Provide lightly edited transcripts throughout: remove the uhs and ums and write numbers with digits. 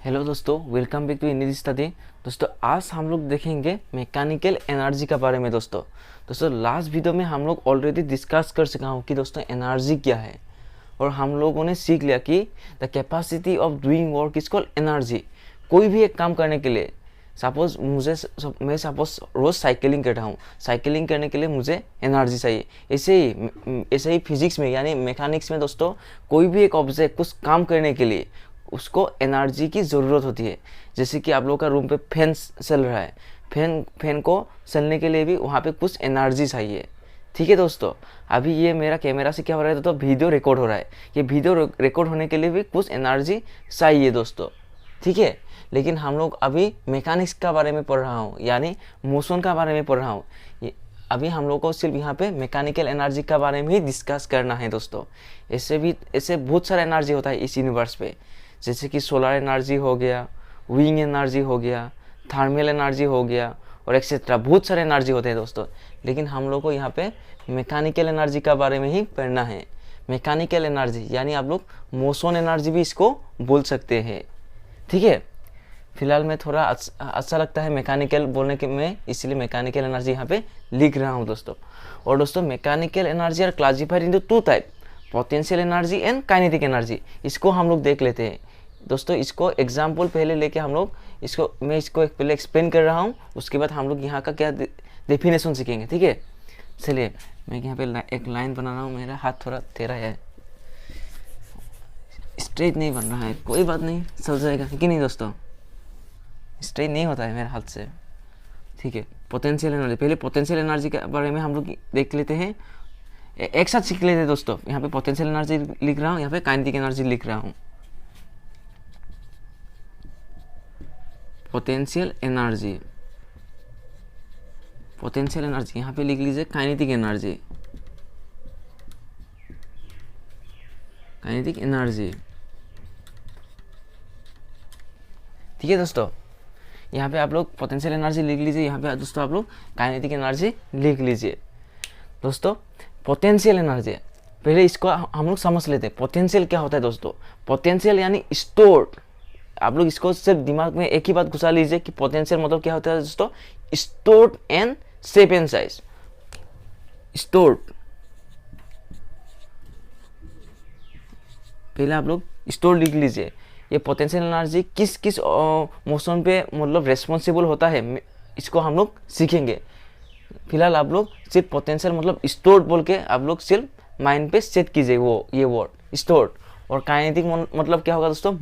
Hello दोस्तों, welcome back to Indian study. दोस्तों आज हम लोग देखेंगे मैकेनिकल एनर्जी के बारे में। दोस्तों लास्ट वीडियो में हम लोग ऑलरेडी डिस्कस कर चुका हूँ कि दोस्तों एनर्जी क्या है, और हम लोगों ने सीख लिया कि the capacity of doing work is called energy. कोई भी एक काम करने के लिए मैं सपोज रोज़ साइकिलिंग करता हूँ, साइकिलिंग करने के लिए मुझे एनर्जी चाहिए। ऐसे ही फिजिक्स में यानी मैकेनिक्स में दोस्तों कोई भी एक ऑब्जेक्ट कुछ काम करने के लिए उसको एनर्जी की ज़रूरत होती है। जैसे कि आप लोग का रूम पे फैन चल रहा है, फैन को चलने के लिए भी वहाँ पे कुछ एनर्जी चाहिए। ठीक है दोस्तों, अभी ये मेरा कैमरा से क्या हो रहा है, तो वीडियो रिकॉर्ड हो रहा है। ये वीडियो रिकॉर्ड होने के लिए भी कुछ एनर्जी चाहिए दोस्तों। ठीक है, लेकिन हम लोग अभी मैकेनिक्स का बारे में पढ़ रहा हूँ, यानी मोशन का बारे में पढ़ रहा हूँ। अभी हम लोग को सिर्फ यहाँ पे मैकेनिकल एनर्जी का बारे में ही डिस्कस करना है दोस्तों। ऐसे बहुत सारा एनर्जी होता है इस यूनिवर्स पे, जैसे कि सोलर एनर्जी हो गया, विंग एनर्जी हो गया, थर्मल एनर्जी हो गया, और एक्सेट्रा बहुत सारे एनर्जी होते हैं दोस्तों। लेकिन हम लोग को यहाँ पे मैकेनिकल एनर्जी का बारे में ही पढ़ना है। मैकेनिकल एनर्जी यानी आप लोग मोशन एनर्जी भी इसको बोल सकते हैं। ठीक है, फिलहाल मैं थोड़ा अच्छा लगता है मैकेनिकल बोलने के में, इसलिए मैकेनिकल एनर्जी यहाँ पे लिख रहा हूँ दोस्तों। और दोस्तों mechanical energy are classified into two type, potential energy and kinetic energy. इसको हम लोग देख लेते हैं दोस्तों। इसको एग्जाम्पल पहले लेके हम लोग मैं इसको पहले एक्सप्लेन कर रहा हूँ, उसके बाद हम लोग यहाँ का क्या डेफिनेशन सीखेंगे। ठीक है, चलिए मैं यहाँ पे एक लाइन बना रहा हूँ। मेरा हाथ थोड़ा टेढ़ा है, स्ट्रेट नहीं बन रहा है, कोई बात नहीं, चल जाएगा कि नहीं दोस्तों। स्ट्रेट नहीं होता है मेरे हाथ से। ठीक है, पोटेंशियल एनर्जी, पहले पोटेंशियल एनर्जी के बारे में हम लोग देख लेते हैं, एक साथ सीख लेते हैं दोस्तों। यहाँ पे पोटेंशियल एनर्जी लिख रहा हूँ, यहाँ पे काइनेटिक एनर्जी लिख रहा हूँ। पोटेंशियल एनर्जी यहाँ पे लिख लीजिए काइनेटिक एनर्जी। ठीक है दोस्तों, यहाँ पे आप लोग पोटेंशियल एनर्जी लिख लीजिए, यहाँ पे दोस्तों आप लोग काइनेटिक एनर्जी लिख लीजिए। दोस्तों पोटेंशियल एनर्जी, पहले इसको हम लोग समझ लेते हैं। पोटेंशियल क्या होता है दोस्तों? पोटेंशियल यानी स्टोर्ड। आप लोग इसको सिर्फ दिमाग में एक ही बात घुसा लीजिए कि पोटेंशियल मतलब क्या होता है दोस्तों? Stored and shape and size. Stored, पहले आप लोग स्टोर लिख लीजिए। ये पोटेंशियल एनर्जी किस मोशन पे मतलब रेस्पॉन्सिबल होता है, इसको हम लोग सीखेंगे। फिलहाल आप लोग सिर्फ पोटेंशियल मतलब स्टोर्ड बोल के आप लोग सिर्फ माइंड पे सेट कीजिए ये वर्ड स्टोर्ड। और काइनेटिक मतलब क्या होगा दोस्तों?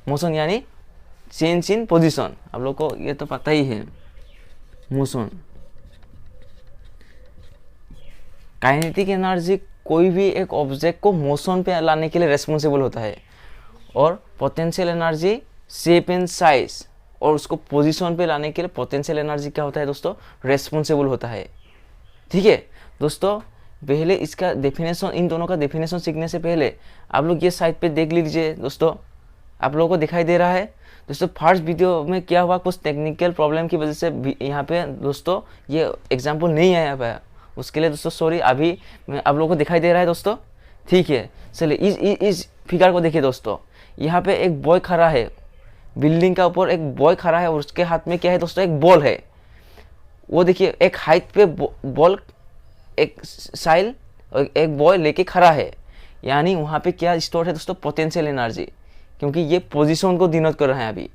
मोशन यानी चेंज इन पोजीशन। आप लोग को ये तो पता ही है, मोशन। काइनेटिक एनर्जी कोई भी एक ऑब्जेक्ट को मोशन पे लाने के लिए रेस्पॉन्सिबल होता है, और potential energy shape and size और उसको पोजीशन पे लाने के लिए पोटेंशियल एनर्जी क्या होता है दोस्तों? रेस्पॉन्सिबल होता है। ठीक है दोस्तों, पहले इसका डेफिनेशन, इन दोनों का डेफिनेशन सीखने से पहले आप लोग ये साइड पे देख लीजिए दोस्तों। आप लोगों को दिखाई दे रहा है दोस्तों? फर्स्ट वीडियो में क्या हुआ, कुछ टेक्निकल प्रॉब्लम की वजह से यहाँ पे दोस्तों ये एग्जाम्पल नहीं आया पाया, उसके लिए दोस्तों सॉरी। अभी आप लोगों को दिखाई दे रहा है दोस्तों? ठीक है, चलिए इस फिगर को देखिए दोस्तों। यहाँ पे एक बॉय खड़ा है, बिल्डिंग का ऊपर एक बॉय खड़ा है, और उसके हाथ में क्या है दोस्तों? एक बॉल है। वो देखिए एक हाइट पे बॉल, एक साइल और एक बॉय लेके खड़ा है, यानी वहाँ पे क्या स्टोर है दोस्तों? पोटेंशियल एनर्जी, क्योंकि ये पोजीशन को डिनोट कर रहा है अभी।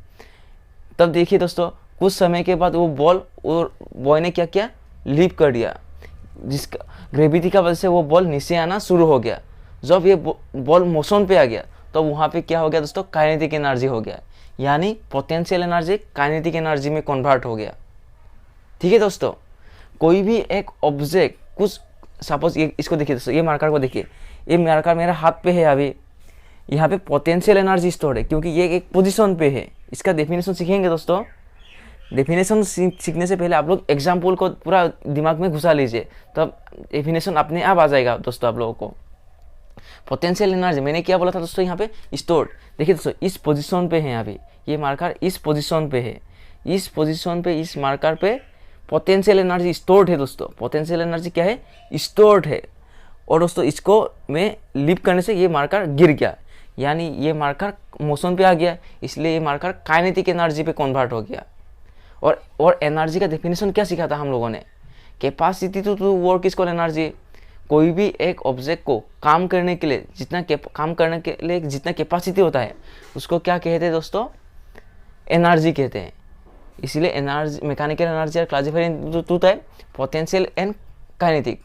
तब देखिए दोस्तों, कुछ समय के बाद वो बॉल और बॉय ने क्या किया? लीप कर दिया, जिसका ग्रेविटी का वजह से वो बॉल नीचे आना शुरू हो गया। जब ये बॉल मोशन पे आ गया तो वहाँ पे क्या हो गया दोस्तों? काइनेटिक एनर्जी हो गया, यानी पोटेंशियल एनर्जी काइनेटिक एनर्जी में कन्वर्ट हो गया। ठीक है दोस्तों, कोई भी एक ऑब्जेक्ट कुछ सपोज इसको देखिए दोस्तों, ये मार्कर को देखिए, ये मार्कर मेरा हाथ पे है अभी। यहाँ पे पोटेंशियल एनर्जी स्टोर है, क्योंकि ये एक पोजीशन पे है। इसका डेफिनेशन सीखेंगे दोस्तों। डेफिनेशन सीखने से पहले आप लोग एग्जाम्पल को पूरा दिमाग में घुसा लीजिए, तब डेफिनेशन अपने आप आ जाएगा दोस्तों आप लोगों को। पोटेंशियल एनर्जी मैंने क्या बोला था दोस्तों? यहाँ पे स्टोर्ड। देखिए दोस्तों, इस पोजीशन पे है अभी ये मार्कर, इस पोजीशन पे है, इस पोजीशन पे इस मार्कर पे पोटेंशियल एनर्जी स्टोर्ड है दोस्तों। पोटेंशियल एनर्जी क्या है? स्टोर्ड है। और दोस्तों इसको मैं लिप करने से ये मार्कर गिर गया, यानी ये मार्कर मोशन पे आ गया, इसलिए ये मार्कर काइनेटिक एनर्जी पे कन्वर्ट हो गया। और एनर्जी का डेफिनेशन क्या सीखा था हम लोगों ने, capacity to work is called energy. कोई भी एक ऑब्जेक्ट को काम करने के लिए जितना कैपेसिटी होता है उसको क्या कहते हैं दोस्तों, एनर्जी कहते हैं। इसलिए एनर्जी, मैकेनिकल एनर्जी और classify two type, potential and kinetic.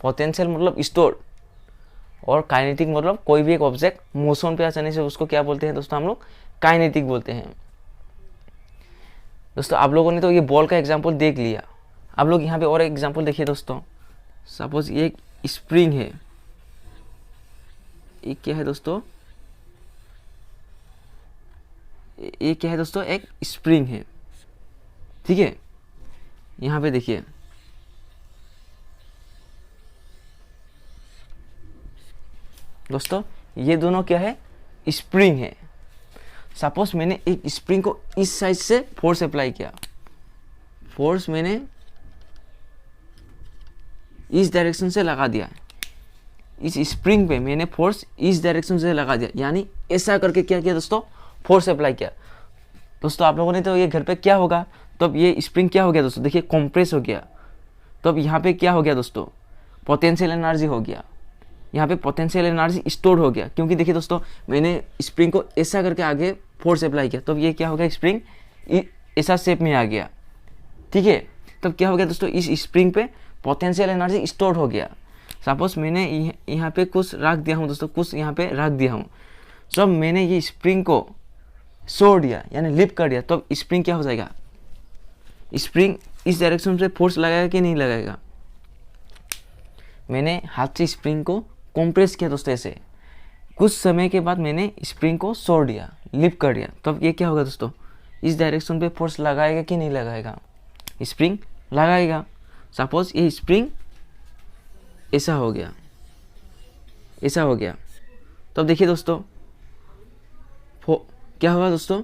Potential मतलब स्टोर और काइनेटिक मतलब कोई भी एक ऑब्जेक्ट मोशन पे आ जाने से उसको क्या बोलते हैं दोस्तों, हम लोग काइनेटिक बोलते हैं। दोस्तों आप लोगों ने तो ये बॉल का एग्जांपल देख लिया, आप लोग यहाँ पे और एग्जांपल देखिए दोस्तों। सपोज ये एक स्प्रिंग है, ये क्या है दोस्तों, ये क्या है दोस्तों, एक स्प्रिंग है, ठीक है। यहाँ पे देखिए दोस्तों, ये दोनों क्या है, स्प्रिंग है। सपोज मैंने एक स्प्रिंग को इस साइड से फोर्स अप्लाई किया, फोर्स मैंने इस डायरेक्शन से लगा दिया, इस स्प्रिंग पे मैंने फोर्स इस डायरेक्शन से लगा दिया, यानी ऐसा करके क्या किया दोस्तों, फोर्स अप्लाई किया। दोस्तों आप लोगों ने तो ये घर पे क्या होगा, तो अब ये स्प्रिंग क्या हो गया दोस्तों, देखिए कंप्रेस हो गया। तो अब यहाँ पे क्या हो गया दोस्तों, पोटेंशियल एनर्जी हो गया, यहाँ पे पोटेंशियल एनर्जी स्टोर हो गया, क्योंकि देखिए दोस्तों मैंने स्प्रिंग को ऐसा करके आगे फोर्स अप्लाई किया, तो ये क्या हो गया, स्प्रिंग ऐसा शेप में आ गया, ठीक है। तब क्या हो गया दोस्तों, इस स्प्रिंग पे पोटेंशियल एनर्जी स्टोर हो गया। सपोज मैंने यहाँ पे कुछ रख दिया हूँ दोस्तों, कुछ यहाँ पे रख दिया हूँ, जब मैंने ये स्प्रिंग को छोड़ दिया यानी लिफ्ट कर दिया, तो स्प्रिंग क्या हो जाएगा, स्प्रिंग इस डायरेक्शन से फोर्स लगाएगा कि नहीं लगाएगा। मैंने हाथ से स्प्रिंग को कंप्रेस किया दोस्तों ऐसे, कुछ समय के बाद मैंने स्प्रिंग को छोड़ दिया, लिफ्ट कर दिया, तो अब ये क्या होगा दोस्तों, इस डायरेक्शन पे फोर्स लगाएगा कि नहीं लगाएगा, स्प्रिंग लगाएगा। सपोज ये स्प्रिंग ऐसा हो गया, ऐसा हो गया, तो अब देखिए दोस्तों क्या हुआ दोस्तों,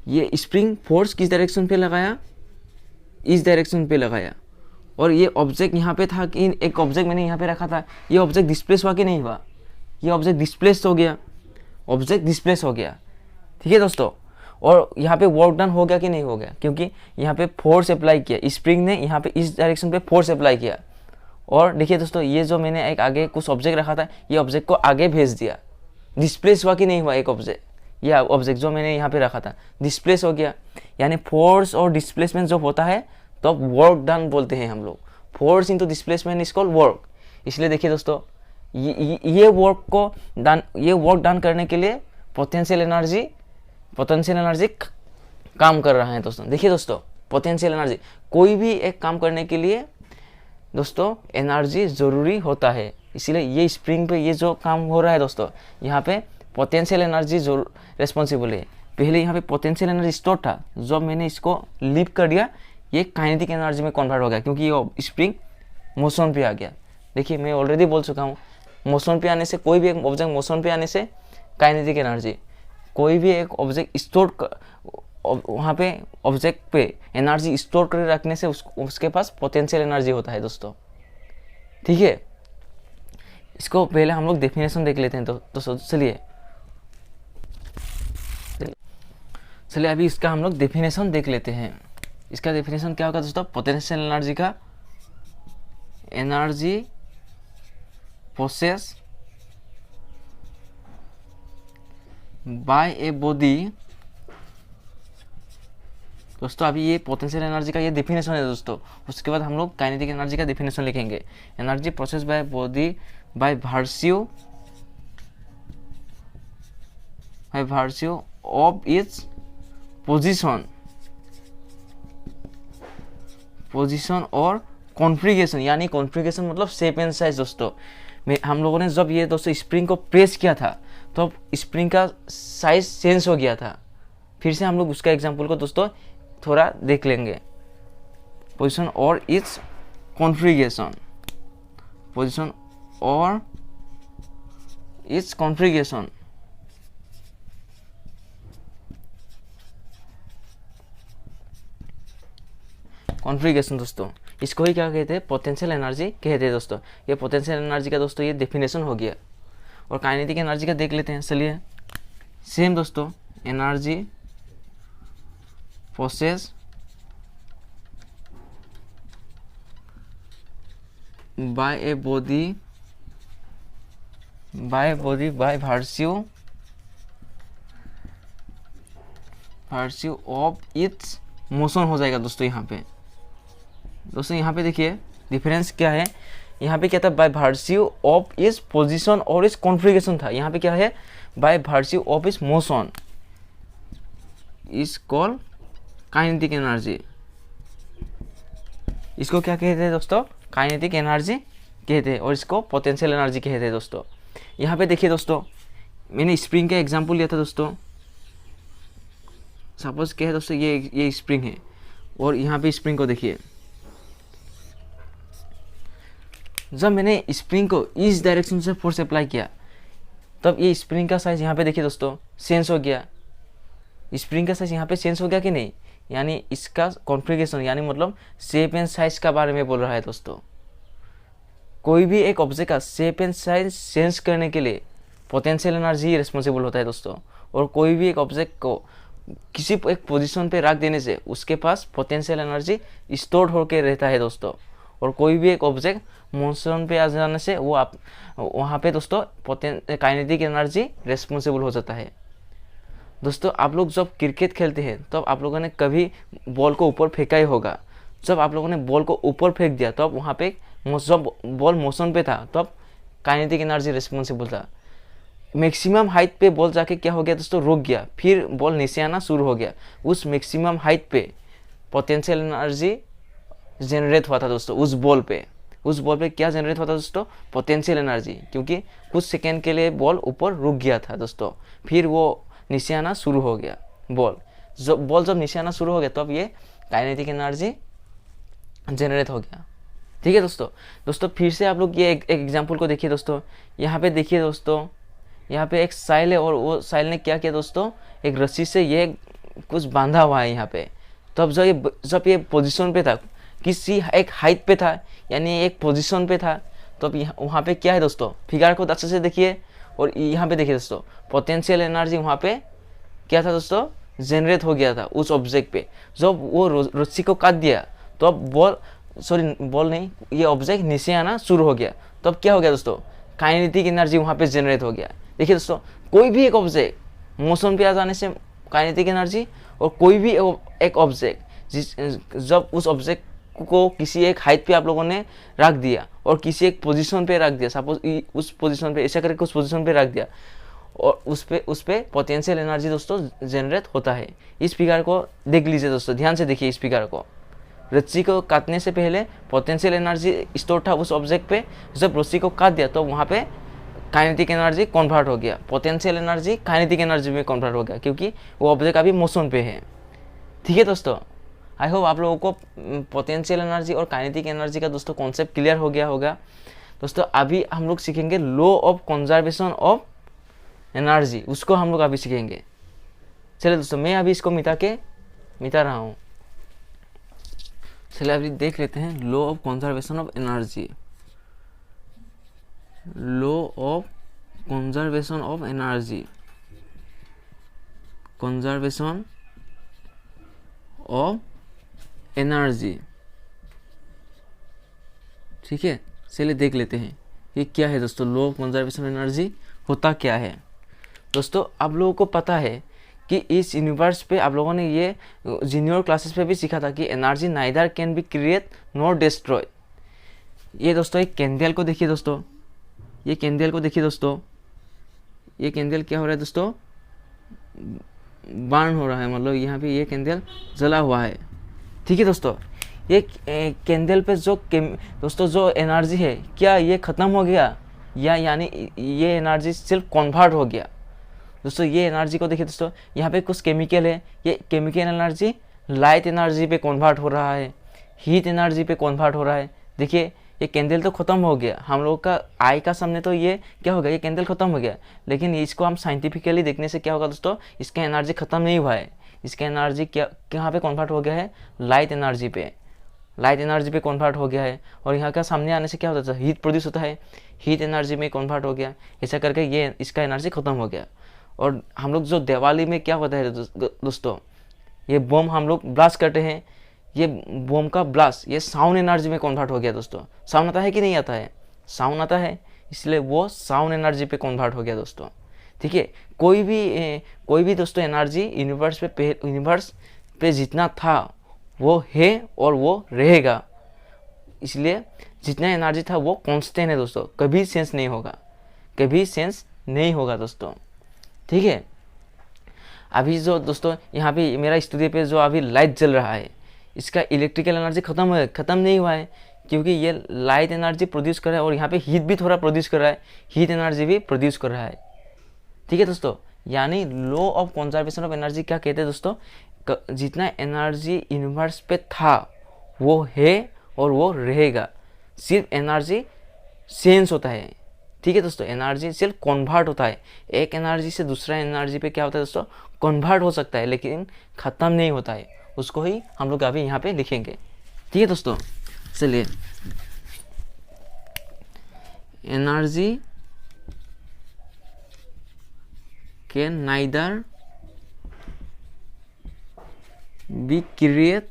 ये स्प्रिंग फोर्स किस डायरेक्शन पे लगाया, इस डायरेक्शन पे लगाया, और ये ऑब्जेक्ट यहाँ पे था कि एक ऑब्जेक्ट मैंने यहाँ पे रखा था, ये ऑब्जेक्ट डिस्प्लेस हुआ कि नहीं हुआ, ये ऑब्जेक्ट डिस्प्लेस हो गया, ऑब्जेक्ट डिस्प्लेस हो गया, ठीक है दोस्तों। और यहाँ पे वर्क डन हो गया कि नहीं हो गया, क्योंकि यहाँ पे फोर्स अप्लाई किया, स्प्रिंग ने यहाँ पे इस डायरेक्शन पे फोर्स अप्लाई किया। और देखिए दोस्तों ये जो मैंने एक आगे कुछ ऑब्जेक्ट रखा था, ये ऑब्जेक्ट को आगे भेज दिया, डिस्प्लेस हुआ कि नहीं हुआ, एक ऑब्जेक्ट, यह ऑब्जेक्ट जो मैंने यहाँ पे रखा था डिस्प्लेस हो गया। यानी फोर्स और डिस्प्लेसमेंट जो होता है तो वर्क डन बोलते हैं हम लोग, force into displacement is called work. इसलिए देखिए दोस्तों ये वर्क डन करने के लिए पोटेंशियल एनर्जी काम कर रहा है दोस्तों। देखिए दोस्तों पोटेंशियल एनर्जी, कोई भी एक काम करने के लिए दोस्तों एनर्जी ज़रूरी होता है। इसीलिए ये स्प्रिंग पे ये जो काम हो रहा है दोस्तों, यहाँ पे पोटेंशियल एनर्जी जो रेस्पॉन्सिबल है। पहले यहाँ पे पोटेंशियल एनर्जी स्टोर था, जब मैंने इसको लिफ्ट कर दिया ये काइनेटिक एनर्जी में कन्वर्ट हो गया, क्योंकि ये स्प्रिंग मोशन पे आ गया। देखिए मैं ऑलरेडी बोल चुका हूँ, मोशन पे आने से, कोई भी एक ऑब्जेक्ट मोशन पे आने से काइनेटिक एनर्जी, कोई भी एक ऑब्जेक्ट स्टोर वहाँ पे ऑब्जेक्ट पे एनर्जी स्टोर कर रखने से उसके पास पोटेंशियल एनर्जी होता है दोस्तों, ठीक है। इसको पहले हम लोग डेफिनेशन देख लेते हैं दोस्तों। चलिए अभी इसका हम लोग डेफिनेशन देख लेते हैं। इसका डेफिनेशन क्या होगा दोस्तों, पोटेंशियल एनर्जी का, energy process by a body. दोस्तों अभी ये पोटेंशियल एनर्जी का ये डेफिनेशन है दोस्तों, उसके बाद हम लोग काइनेटिक एनर्जी का डेफिनेशन लिखेंगे। Energy process by body by virtue of its position और कॉन्फ़िगरेशन, यानी कॉन्फ़िगरेशन मतलब शेप एंड साइज। दोस्तों हम लोगों ने जब ये दोस्तों स्प्रिंग को प्रेस किया था तो स्प्रिंग का साइज चेंज हो गया था। फिर से हम लोग उसका एग्जांपल को दोस्तों थोड़ा देख लेंगे। पोजीशन और इट्स कॉन्फ़िगरेशन, पोजीशन और इट्स कॉन्फ़िगरेशन। कॉन्फ़िगरेशन दोस्तों इसको ही क्या कहते हैं, पोटेंशियल एनर्जी कहते हैं दोस्तों। ये पोटेंशियल एनर्जी का दोस्तों ये डेफिनेशन हो गया। और काइनेटिक एनर्जी का देख लेते हैं। चलिए सेम दोस्तों, energy process by a body by virtue of its motion हो जाएगा दोस्तों। यहाँ पे दोस्तों, यहाँ पे देखिए डिफरेंस क्या है। यहाँ पे क्या था, बाय वर्च्यू ऑफ इस पोजीशन और इस कॉन्फ़िगरेशन था। यहाँ पे क्या है, बाय वर्च्यू ऑफ इस motion is called kinetic energy. इसको क्या कहते हैं दोस्तों, काइनेटिक एनर्जी कहते हैं, और इसको पोटेंशियल एनर्जी कहते हैं दोस्तों। यहाँ पे देखिए दोस्तों, मैंने स्प्रिंग का एग्जांपल लिया था दोस्तों। सपोज क्या है दोस्तों, ये स्प्रिंग है, और यहाँ पे स्प्रिंग को देखिए, जब मैंने स्प्रिंग को इस डायरेक्शन से फोर्स अप्लाई किया, तब ये स्प्रिंग का साइज यहाँ पे देखिए दोस्तों चेंज हो गया। स्प्रिंग का साइज यहाँ पे चेंज हो गया कि नहीं, यानी इसका कॉन्फ़िगरेशन, यानी मतलब शेप एंड साइज का बारे में बोल रहा है दोस्तों। कोई भी एक ऑब्जेक्ट का शेप एंड साइज चेंज करने के लिए पोटेंशियल एनर्जी रिस्पॉन्सिबल होता है दोस्तों। और कोई भी एक ऑब्जेक्ट को किसी एक पोजीशन पे रख देने से उसके पास पोटेंशियल एनर्जी स्टोर होकर रहता है दोस्तों। और कोई भी एक ऑब्जेक्ट मोशन पे आ जाने से वो आप वहाँ पे दोस्तों काइनेटिक एनर्जी रिस्पॉन्सिबल हो जाता है दोस्तों। आप लोग जब क्रिकेट खेलते हैं तब आप लोगों ने कभी बॉल को ऊपर फेंका ही होगा। जब आप लोगों ने बॉल को ऊपर फेंक दिया तब वहाँ पे जब बॉल मोशन पे था तब काइनेटिक एनर्जी रिस्पॉन्सिबल था। मैक्सिमम हाइट पे बॉल जाके क्या हो गया दोस्तों, रुक गया, फिर बॉल नीचे आना शुरू हो गया। उस मैक्सिमम हाइट पे पोटेंशियल एनर्जी जनरेट हुआ था दोस्तों। उस बॉल पे क्या जनरेट हुआ था दोस्तों, पोटेंशियल एनर्जी, क्योंकि कुछ सेकेंड के लिए बॉल ऊपर रुक गया था दोस्तों, फिर वो नीचे आना शुरू हो गया। बॉल जब नीचे आना शुरू हो गया तब ये काइनेटिक एनर्जी जनरेट हो गया। ठीक है दोस्तों, फिर से आप लोग ये एक एग्जांपल को देखिए दोस्तों। यहाँ पे देखिए दोस्तों, यहाँ पे एक साइल है, और वो साइल ने क्या किया दोस्तों, एक रस्सी से ये कुछ बांधा हुआ है यहाँ पे। तब जब ये पोजीशन पे था, किसी एक हाइट पे था, यानी एक पोजीशन पे था, तो वहाँ पे क्या है दोस्तों, फिगर को अच्छे से देखिए। और यहाँ पे देखिए दोस्तों, पोटेंशियल एनर्जी वहाँ पे क्या था दोस्तों, जनरेट हो गया था उस ऑब्जेक्ट पे। जब वो रस्सी को काट दिया तो अब बॉल नहीं, ये ऑब्जेक्ट नीचे आना शुरू हो गया। तब क्या हो गया दोस्तों, काइनेटिक एनर्जी वहाँ पे जनरेट हो गया। देखिए दोस्तों, कोई भी एक ऑब्जेक्ट मोशन पे आ जाने से काइनेटिक एनर्जी, और कोई भी एक ऑब्जेक्ट जब उस ऑब्जेक्ट को किसी एक हाइट पे आप लोगों ने रख दिया और किसी एक पोजीशन पे रख दिया, सपोज उस पोजीशन पे ऐसा करके उस पोजीशन पे रख दिया, और उस पे पोटेंशियल एनर्जी दोस्तों जनरेट होता है। इस फिगर को देख लीजिए दोस्तों, ध्यान से देखिए इस फिगर को। रस्सी को काटने से पहले पोटेंशियल एनर्जी स्टोर था उस ऑब्जेक्ट पे, जब रस्सी को काट दिया तो वहाँ पे काइनेटिक एनर्जी कन्वर्ट हो गया, पोटेंशियल एनर्जी काइनेटिक एनर्जी में कन्वर्ट हो गया, क्योंकि वो ऑब्जेक्ट अभी मोशन पे है। ठीक है दोस्तों, आई होप आप लोगों को पोटेंशियल एनर्जी और काइनेटिक एनर्जी का दोस्तों कॉन्सेप्ट क्लियर हो गया होगा दोस्तों। अभी हम लोग सीखेंगे law of conservation of energy, उसको हम लोग अभी सीखेंगे। चलिए दोस्तों, मैं अभी इसको मिटा रहा हूँ। चलिए अभी देख लेते हैं law of conservation of energy. Law of conservation of energy, conservation of energy. ठीक है, चलिए देख लेते हैं ये क्या है दोस्तों, law of conservation of energy होता क्या है। दोस्तों, आप लोगों को पता है कि इस यूनिवर्स पे आप लोगों ने ये जूनियर क्लासेस पे भी सीखा था कि energy neither can be create nor destroy. ये दोस्तों एक कैंडल को देखिए दोस्तों, ये कैंडल को देखिए दोस्तों, ये कैंडल क्या हो रहा है दोस्तों, बर्न हो रहा है, मतलब यहाँ पे ये कैंडल जला हुआ है। ठीक है दोस्तों, ये कैंडल पे दोस्तों जो एनर्जी है, क्या ये ख़त्म हो गया, या यानी ये एनर्जी सिर्फ कन्वर्ट हो गया। दोस्तों ये एनर्जी को देखिए दोस्तों, यहाँ पे कुछ केमिकल है, ये केमिकल एनर्जी लाइट एनर्जी पे कन्वर्ट हो रहा है, हीट एनर्जी पे कन्वर्ट हो रहा है। देखिए ये कैंडल तो ख़त्म हो गया, हम लोग का आई का सामने तो ये क्या हो गया, ये कैंडल ख़त्म हो गया, लेकिन इसको हम साइंटिफिकली देखने से क्या होगा दोस्तों, इसका एनर्जी ख़त्म नहीं हुआ है, इसका एनर्जी क्या कहाँ पे कन्वर्ट हो गया है, लाइट एनर्जी पे। लाइट एनर्जी पे कन्वर्ट हो गया है, और यहाँ का सामने आने से क्या होता है, हीट प्रोड्यूस होता है, हीट एनर्जी में कन्वर्ट हो गया, ऐसा करके ये इसका एनर्जी खत्म हो गया। और हम लोग जो दिवाली में क्या होता है दोस्तों, ये बम हम लोग ब्लास्ट करते हैं, ये बम का ब्लास्ट ये साउंड एनर्जी में कन्वर्ट हो गया दोस्तों। साउंड आता है कि नहीं आता है, साउंड आता है, इसलिए वो साउंड एनर्जी पे कन्वर्ट हो गया दोस्तों। ठीक है, कोई भी दोस्तों एनर्जी यूनिवर्स पे जितना था वो है और वो रहेगा, इसलिए जितना एनर्जी था वो कांस्टेंट है दोस्तों, कभी चेंज नहीं होगा, कभी चेंज नहीं होगा दोस्तों। ठीक है, अभी जो दोस्तों यहाँ पे मेरा स्टूडियो पे जो अभी लाइट जल रहा है, इसका इलेक्ट्रिकल एनर्जी ख़त्म नहीं हुआ है, क्योंकि ये लाइट एनर्जी प्रोड्यूस कर रहा है और यहाँ पे हीट भी थोड़ा प्रोड्यूस कर रहा है, हीट एनर्जी भी प्रोड्यूस कर रहा है। ठीक है दोस्तों, यानी law of conservation of energy क्या कहते हैं दोस्तों, जितना एनर्जी यूनिवर्स पे था वो है और वो रहेगा, सिर्फ एनर्जी चेंज होता है। ठीक है दोस्तों, एनर्जी सिर्फ कन्वर्ट होता है, एक एनर्जी से दूसरा एनर्जी पे क्या होता है दोस्तों, कन्वर्ट हो सकता है, लेकिन ख़त्म नहीं होता है, उसको ही हम लोग अभी यहाँ पे लिखेंगे। ठीक है दोस्तों, चलिए, energy can neither be create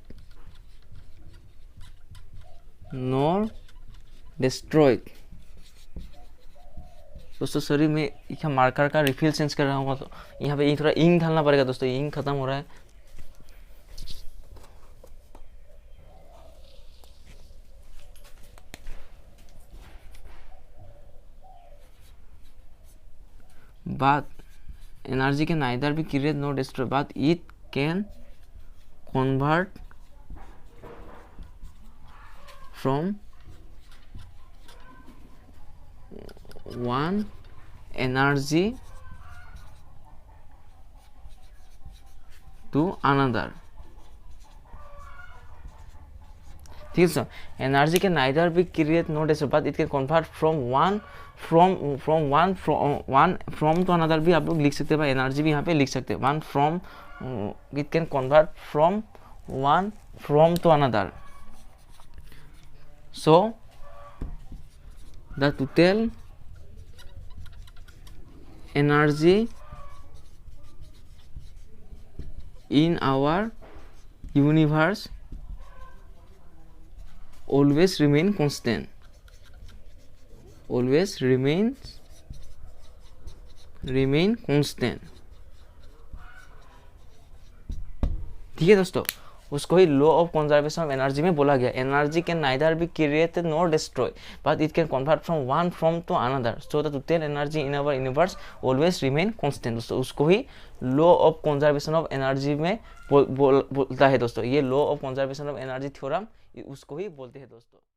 nor destroyed. दोस्तों सॉरी, मैं यहाँ मार्कर का रिफिल चेंज कर रहा हूँ, तो यहाँ पे थोड़ा इंक डालना पड़ेगा दोस्तों, इंक खत्म हो रहा है। बात energy can neither be create nor destroy, बात it can convert from one energy to another। ठीक है sir, energy can neither be create not destroy, but it can convert from to another भी आप लोग लिख सकते हैं भाई, एनर्जी भी यहाँ पे लिख सकते हैं, one from, it can convert from to another. So the total energy in our universe always remain constant, always remain constant। ठीक है दोस्तों, उसको ही law of conservation of energy में बोला गया, energy can neither be created nor destroy, but it can convert from to another, so the total energy in our universe always remain constant. दोस्तों उसको ही law of conservation of energy में बोलता है दोस्तों, ये law of conservation of energy theorem उसको ही बोलते हैं दोस्तों।